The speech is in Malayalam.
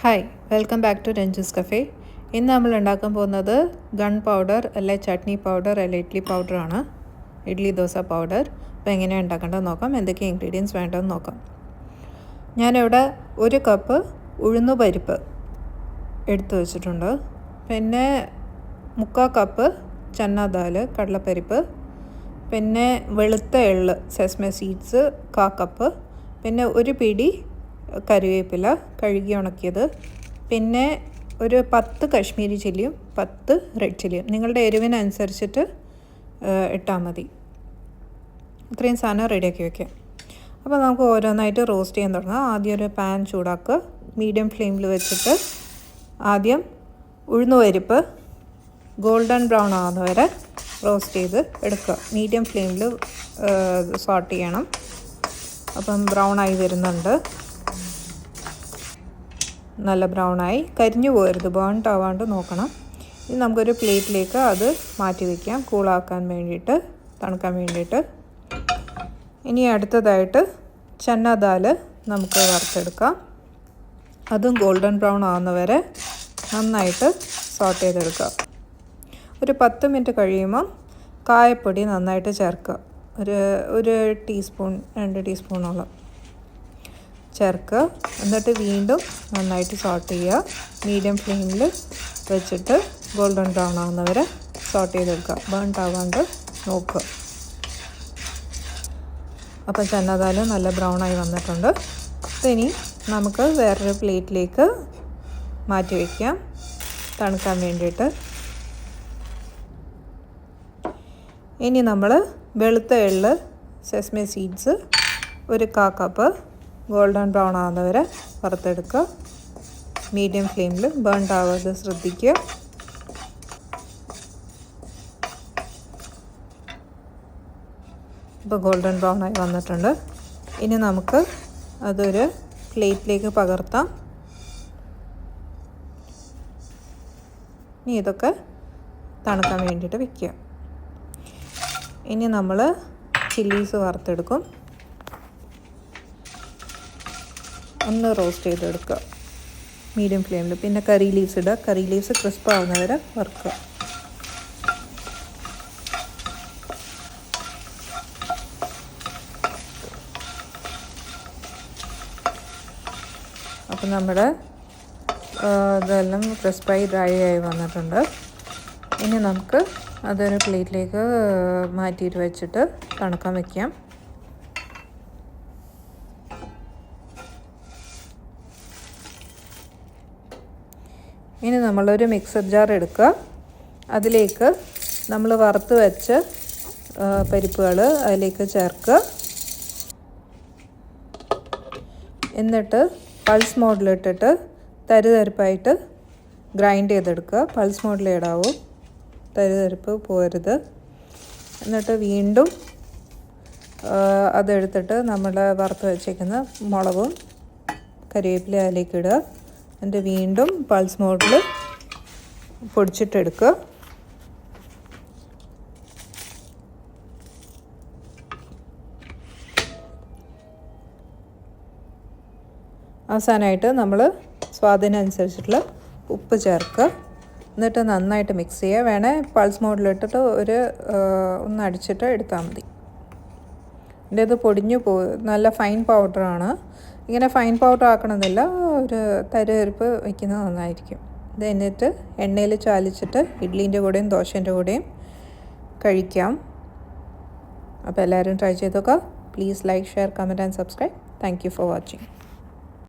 Hi, welcome back to Ranju's cafe. ഇന്ന് നമ്മൾ ഉണ്ടാക്കാൻ പോകുന്നത് ഗൺ പൗഡർ അല്ലെ ചട്നി പൗഡർ അല്ലെ ഇഡ്ലി പൗഡറാണ്. ഇഡ്ലി ദോശ പൗഡർ. അപ്പോൾ എങ്ങനെയാണ് ഉണ്ടാക്കേണ്ടത് നോക്കാം, എന്തൊക്കെ ഇൻഗ്രീഡിയൻസ് വേണ്ടതെന്ന് നോക്കാം. ഞാനിവിടെ 1 കപ്പ് ഉഴുന്നുപരിപ്പ് എടുത്തു വച്ചിട്ടുണ്ട്. പിന്നെ 3/4 കപ്പ് ചന്ന ദാൽ കടലപ്പരിപ്പ്, പിന്നെ വെളുത്ത എള്ള് സെസ്മെ സീഡ്സ് 1/4 കപ്പ്, പിന്നെ 1 പിടി കറിവേപ്പില കഴുകി ഉണക്കിയത്, പിന്നെ ഒരു 10 കശ്മീരി ചില്ലിയും 10 റെഡ് ചില്ലിയും നിങ്ങളുടെ എരിവിനനുസരിച്ചിട്ട് ഇട്ടാൽ മതി. ഇത്രയും സാധനം റെഡിയാക്കി വയ്ക്കാം. അപ്പോൾ നമുക്ക് ഓരോന്നായിട്ട് റോസ്റ്റ് ചെയ്യാൻ തുടങ്ങാം. ആദ്യം ഒരു പാൻ ചൂടാക്കുക. മീഡിയം ഫ്ലെയിമിൽ വെച്ചിട്ട് ആദ്യം ഉഴുന്നുപരിപ്പ് ഗോൾഡൻ ബ്രൗൺ ആവുന്ന വരെ റോസ്റ്റ് ചെയ്ത് എടുക്കുക. മീഡിയം ഫ്ലെയിമിൽ സോട്ട് ചെയ്യണം. അപ്പം ബ്രൗണായി വരുന്നുണ്ട്. നല്ല ബ്രൗണായി കരിഞ്ഞു പോകരുത്, ബേൺട്ട് ആവാണ്ട് നോക്കണം. ഇനി നമുക്കൊരു പ്ലേറ്റിലേക്ക് അത് മാറ്റി വയ്ക്കാം, കൂളാക്കാൻ വേണ്ടിയിട്ട്, തണുക്കാൻ വേണ്ടിയിട്ട്. ഇനി അടുത്തതായിട്ട് ചന്ന ദാൽ നമുക്ക് വറുത്തെടുക്കാം. അതും ഗോൾഡൻ ബ്രൗൺ ആവുന്നവരെ നന്നായിട്ട് സോട്ട് ചെയ്തെടുക്കുക. ഒരു 10 മിനിറ്റ് കഴിയുമ്പം കായപ്പൊടി നന്നായിട്ട് ചേർക്കുക. ഒരു ടീസ്പൂൺ 2 ടീസ്പൂണോളം ചേർക്കുക. എന്നിട്ട് വീണ്ടും നന്നായിട്ട് സോട്ട് ചെയ്യുക. മീഡിയം ഫ്ലെയിമിൽ വെച്ചിട്ട് ഗോൾഡൻ ബ്രൗൺ ആവുന്നവരെ സോട്ട് ചെയ്തെടുക്കുക, ബേൺട്ട് ആവാണ്ട് നോക്കുക. അപ്പം ചന്നദാൽ നല്ല ബ്രൗണായി വന്നിട്ടുണ്ട്. ഇനി നമുക്ക് വേറൊരു പ്ലേറ്റിലേക്ക് മാറ്റി വയ്ക്കാം, തണുക്കാൻ വേണ്ടിയിട്ട്. ഇനി നമ്മൾ വെളുത്ത എള്ള് sesame seeds 1/4 cup golden brown ആവുന്നവരെ വറുത്തെടുക്കുക. മീഡിയം ഫ്ലെയിമിൽ, ബേൺട്ട് ആവാതെ ശ്രദ്ധിക്കുക. ഇപ്പോൾ ഗോൾഡൻ ബ്രൗൺ ആയി വന്നിട്ടുണ്ട്. ഇനി നമുക്ക് അതൊരു പ്ലേറ്റിലേക്ക് പകർത്താം. ഇനി ഇതൊക്കെ തണുക്കാൻ വേണ്ടിയിട്ട് വയ്ക്കുക. ഇനി നമ്മൾ ചില്ലീസ് വറുത്തെടുക്കും. ഒന്ന് റോസ്റ്റ് ചെയ്തെടുക്കുക മീഡിയം ഫ്ലെയിമിൽ. പിന്നെ കറി ലീവ്സ് ഇടുക. കറി ലീവ്സ് ക്രിസ്പ് ആവുന്നവരെ വറുക്കുക. അപ്പം നമ്മുടെ ഇതെല്ലാം ക്രിസ്പായി ഡ്രൈ ആയി വന്നിട്ടുണ്ട്. ഇനി നമുക്ക് അതൊരു പ്ലേറ്റിലേക്ക് മാറ്റിയിട്ട് വെച്ചിട്ട് തണുക്കാൻ വയ്ക്കാം. ഇനി നമ്മളൊരു മിക്സർ ജാർ എടുക്കുക. അതിലേക്ക് നമ്മൾ വറുത്ത് വെച്ച പരിപ്പുകൾ അതിലേക്ക് ചേർക്കുക. എന്നിട്ട് പൾസ് മോഡിലിട്ടിട്ട് തരിതരിപ്പായിട്ട് ഗ്രൈൻഡ് ചെയ്തെടുക്കുക. പൾസ് മോഡിലേ ഇടാവൂ, തരിതരിപ്പ് പോരുത്. എന്നിട്ട് വീണ്ടും അതെടുത്തിട്ട് നമ്മൾ വറുത്ത് വെച്ചേക്കുന്ന മുളകും കരിവേപ്പില അതിലേക്ക് ഇടുക. എന്നിട്ട് വീണ്ടും പൾസ് മോഡിൽ പൊടിച്ചിട്ടെടുക്കുക. അവസാനമായിട്ട് നമ്മൾ സ്വാദിനനുസരിച്ചിട്ടുള്ള ഉപ്പ് ചേർക്കുക. എന്നിട്ട് നന്നായിട്ട് മിക്സ് ചെയ്യുക. വേണേൽ പൾസ് മോഡിലിട്ടിട്ട് ഒന്ന് അടിച്ചിട്ട് എടുത്താൽ മതി. എൻ്റെ ഇത് പൊടിഞ്ഞു നല്ല ഫൈൻ പൗഡറാണ്. ഇങ്ങനെ ഫൈൻ പൗഡർ ആക്കണമെന്നില്ല, ഒരു തരിതരിപ്പ് വയ്ക്കുന്നത് നന്നായിരിക്കും. ഇത് എന്നിട്ട് എണ്ണയിൽ ചാലിച്ചിട്ട് ഇഡ്ലീൻ്റെ കൂടെയും ദോശേൻ്റെ കൂടെയും കഴിക്കാം. അപ്പോൾ എല്ലാവരും ട്രൈ ചെയ്ത് നോക്കുക. Please like, share, comment and subscribe. Thank you for watching.